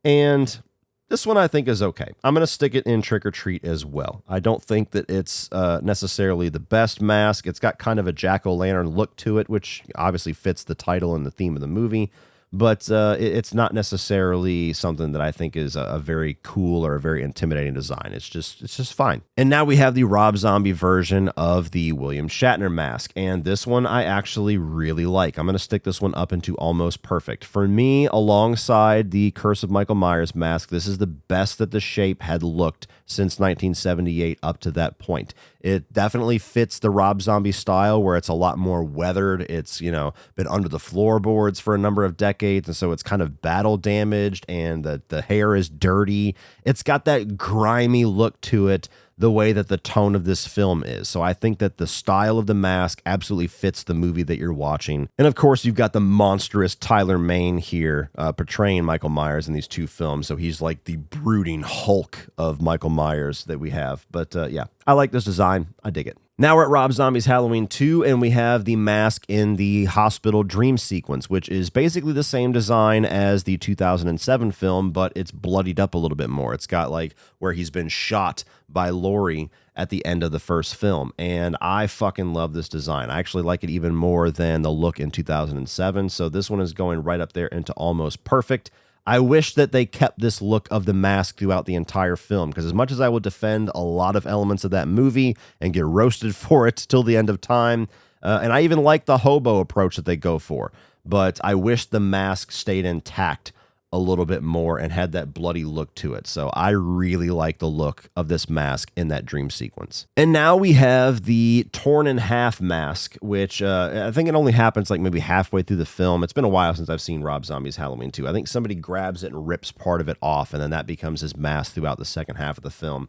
And this one I think is okay. I'm going to stick it in Trick or Treat as well. I don't think that it's necessarily the best mask. It's got kind of a jack-o'-lantern look to it, which obviously fits the title and the theme of the movie. But it's not necessarily something that I think is a very cool or a very intimidating design. It's just fine. And now we have the Rob Zombie version of the William Shatner mask, and this one I actually really like. I'm going to stick this one up into Almost Perfect. For me, alongside the Curse of Michael Myers mask, this is the best that the shape had looked since 1978 up to that point. It definitely fits the Rob Zombie style, where it's a lot more weathered. It's, been under the floorboards for a number of decades, and so it's kind of battle damaged, and the hair is dirty. It's got that grimy look to it, the way that the tone of this film is. So I think that the style of the mask absolutely fits the movie that you're watching. And of course, you've got the monstrous Tyler Mane here portraying Michael Myers in these two films. So he's like the brooding Hulk of Michael Myers that we have. But yeah, I like this design. I dig it. Now we're at Rob Zombie's Halloween 2, and we have the mask in the hospital dream sequence, which is basically the same design as the 2007 film, but it's bloodied up a little bit more. It's got like where he's been shot by Laurie at the end of the first film, and I fucking love this design. I actually like it even more than the look in 2007, so this one is going right up there into Almost Perfect. I wish that they kept this look of the mask throughout the entire film, because as much as I would defend a lot of elements of that movie and get roasted for it till the end of time, And I even like the hobo approach that they go for, but I wish the mask stayed intact a little bit more and had that bloody look to it. So I really like the look of this mask in that dream sequence. And now we have the torn in half mask, which I think it only happens like maybe halfway through the film. It's been a while since I've seen Rob Zombie's Halloween 2. I think somebody grabs it and rips part of it off, and then that becomes his mask throughout the second half of the film.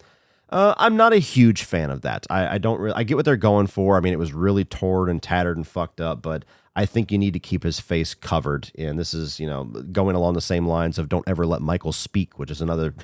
I'm not a huge fan of that. I don't really. I get what they're going for. I mean, it was really torn and tattered and fucked up, but I think you need to keep his face covered. And this is, going along the same lines of don't ever let Micheal speak, which is another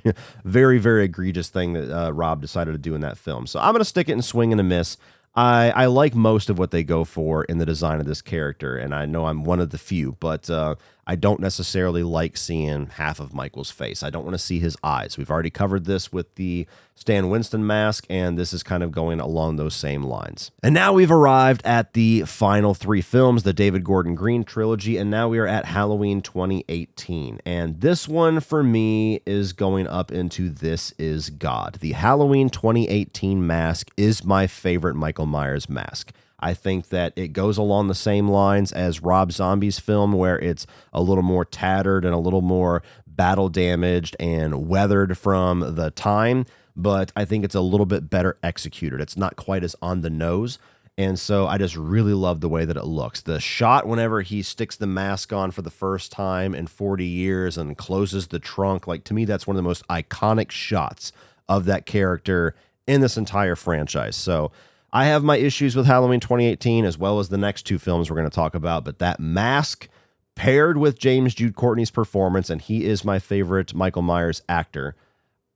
very, very egregious thing that Rob decided to do in that film. So I'm going to stick it and swing and a miss. I like most of what they go for in the design of this character, and I know I'm one of the few, but I don't necessarily like seeing half of Michael's face. I don't want to see his eyes. We've already covered this with the Stan Winston mask, and this is kind of going along those same lines. And now we've arrived at the final three films, the David Gordon Green trilogy, and now we are at Halloween 2018. And this one, for me, is going up into This Is God. The Halloween 2018 mask is my favorite Michael Myers mask. I think that it goes along the same lines as Rob Zombie's film, where it's a little more tattered and a little more battle damaged and weathered from the time, but I think it's a little bit better executed. It's not quite as on the nose, and so I just really love the way that it looks. The shot whenever he sticks the mask on for the first time in 40 years and closes the trunk, like, to me, that's one of the most iconic shots of that character in this entire franchise. So I have my issues with Halloween 2018 as well as the next two films we're going to talk about, but that mask paired with James Jude Courtney's performance, and he is my favorite Michael Myers actor,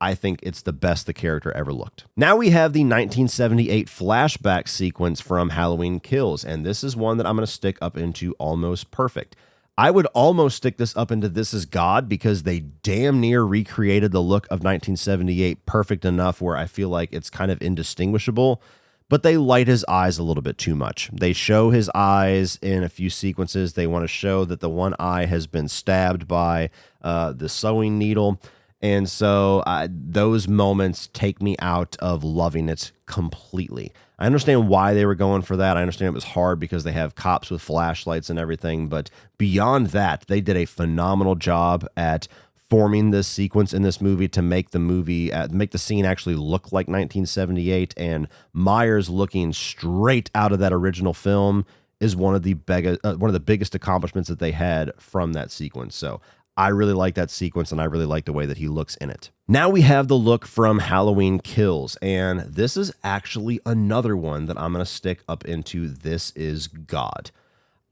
I think it's the best the character ever looked. Now we have the 1978 flashback sequence from Halloween Kills, and this is one that I'm going to stick up into Almost Perfect. I would almost stick this up into This Is God because they damn near recreated the look of 1978 perfect enough where I feel like it's kind of indistinguishable. But they light his eyes a little bit too much. They show his eyes in a few sequences. They want to show that the one eye has been stabbed by the sewing needle. And so those moments take me out of loving it completely. I understand why they were going for that. I understand it was hard because they have cops with flashlights and everything. But beyond that, they did a phenomenal job at forming this sequence in this movie to make the scene actually look like 1978, and Myers looking straight out of that original film is one of the biggest accomplishments that they had from that sequence. So I really like that sequence, and I really like the way that he looks in it. Now we have the look from Halloween Kills, and this is actually another one that I'm going to stick up into This Is God.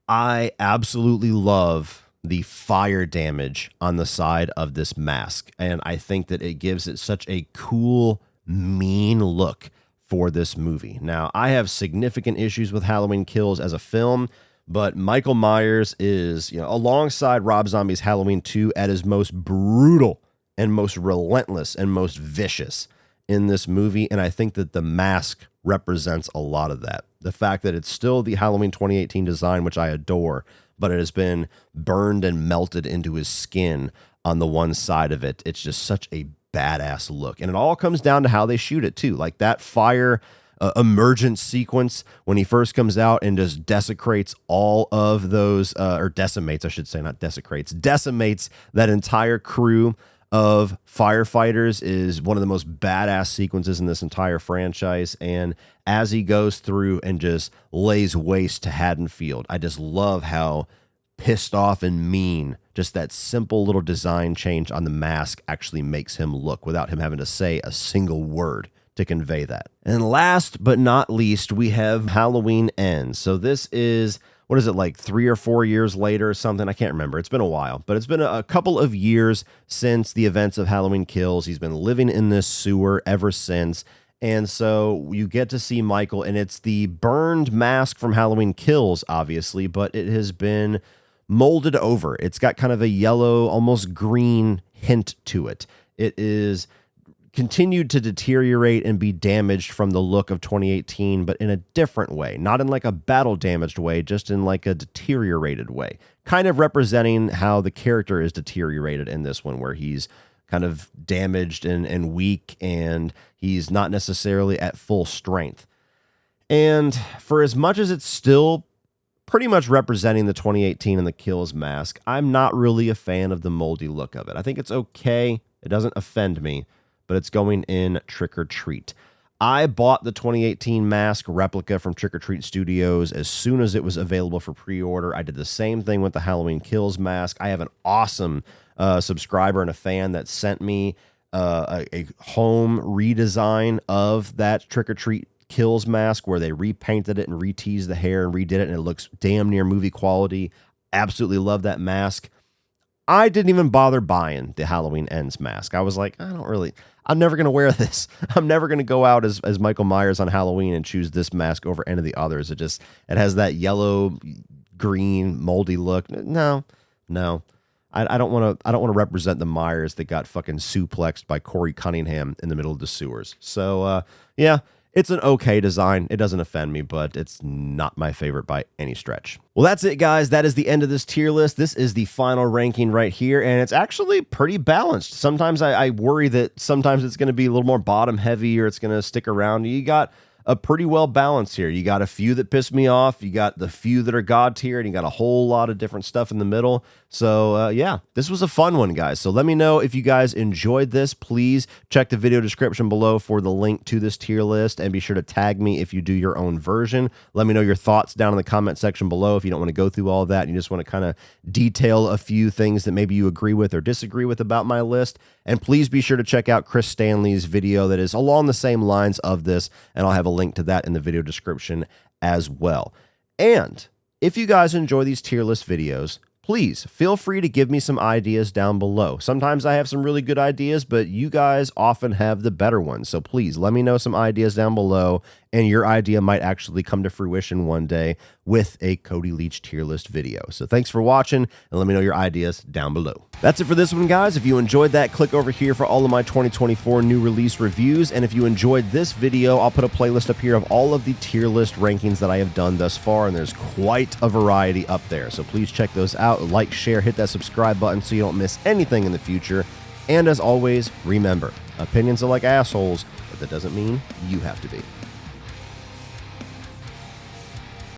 I absolutely love the fire damage on the side of this mask, and I think that it gives it such a cool, mean look for this movie. Now, I have significant issues with Halloween Kills as a film, but Michael Myers is, alongside Rob Zombie's Halloween 2, at his most brutal and most relentless and most vicious in this movie, and I think that the mask represents a lot of that. The fact that it's still the Halloween 2018 design, which I adore, but it has been burned and melted into his skin on the one side of it. It's just such a badass look. And it all comes down to how they shoot it, too. Like that fire emergence sequence when he first comes out and just desecrates all of those, or decimates, I should say, not desecrates, decimates that entire crew of firefighters is one of the most badass sequences in this entire franchise. And as he goes through and just lays waste to Haddonfield, I just love how pissed off and mean just that simple little design change on the mask actually makes him look without him having to say a single word to convey that. And last but not least, we have Halloween Ends. So this is, what is it, like 3 or 4 years later or something? I can't remember. It's been a while, but it's been a couple of years since the events of Halloween Kills. He's been living in this sewer ever since. And so you get to see Michael, and it's the burned mask from Halloween Kills, obviously, but it has been molded over. It's got kind of a yellow, almost green hint to it. It is continued to deteriorate and be damaged from the look of 2018, but in a different way, not in like a battle damaged way, just in like a deteriorated way, kind of representing how the character is deteriorated in this one, where he's kind of damaged and weak, and he's not necessarily at full strength. And for as much as it's still pretty much representing the 2018 and the Kills mask, I'm not really a fan of the moldy look of it. I think it's okay. It doesn't offend me, but it's going in Trick or Treat. I bought the 2018 mask replica from Trick or Treat Studios as soon as it was available for pre-order. I did the same thing with the Halloween Kills mask. I have an awesome subscriber and a fan that sent me a home redesign of that Trick or Treat Kills mask where they repainted it and reteased the hair and redid it, and it looks damn near movie quality. Absolutely love that mask. I didn't even bother buying the Halloween Ends mask. I was like, I'm never going to wear this. I'm never going to go out as Michael Myers on Halloween and choose this mask over any of the others. It has that yellow, green, moldy look. No. I don't want to represent the Myers that got fucking suplexed by Corey Cunningham in the middle of the sewers. So, yeah. It's an okay design. It doesn't offend me, but it's not my favorite by any stretch. Well, that's it, guys. That is the end of this tier list. This is the final ranking right here, and it's actually pretty balanced. Sometimes I worry that sometimes it's going to be a little more bottom heavy or it's going to stick around. You got a pretty well balanced here. You got a few that piss me off. You got the few that are God tier, and you got a whole lot of different stuff in the middle. So yeah, this was a fun one, guys. So let me know if you guys enjoyed this. Please check the video description below for the link to this tier list, and be sure to tag me if you do your own version. Let me know your thoughts down in the comment section below if you don't want to go through all of that and you just want to kind of detail a few things that maybe you agree with or disagree with about my list. And please be sure to check out Chris Stanley's video that is along the same lines of this, and I'll have a link to that in the video description as well. And if you guys enjoy these tier list videos, please feel free to give me some ideas down below. Sometimes I have some really good ideas, but you guys often have the better ones. So please let me know some ideas down below, and your idea might actually come to fruition one day with a Cody Leach tier list video. So thanks for watching, and let me know your ideas down below. That's it for this one, guys. If you enjoyed that, click over here for all of my 2024 new release reviews. And if you enjoyed this video, I'll put a playlist up here of all of the tier list rankings that I have done thus far, and there's quite a variety up there. So please check those out. Like, share, hit that subscribe button so you don't miss anything in the future. And as always, remember, opinions are like assholes, but that doesn't mean you have to be.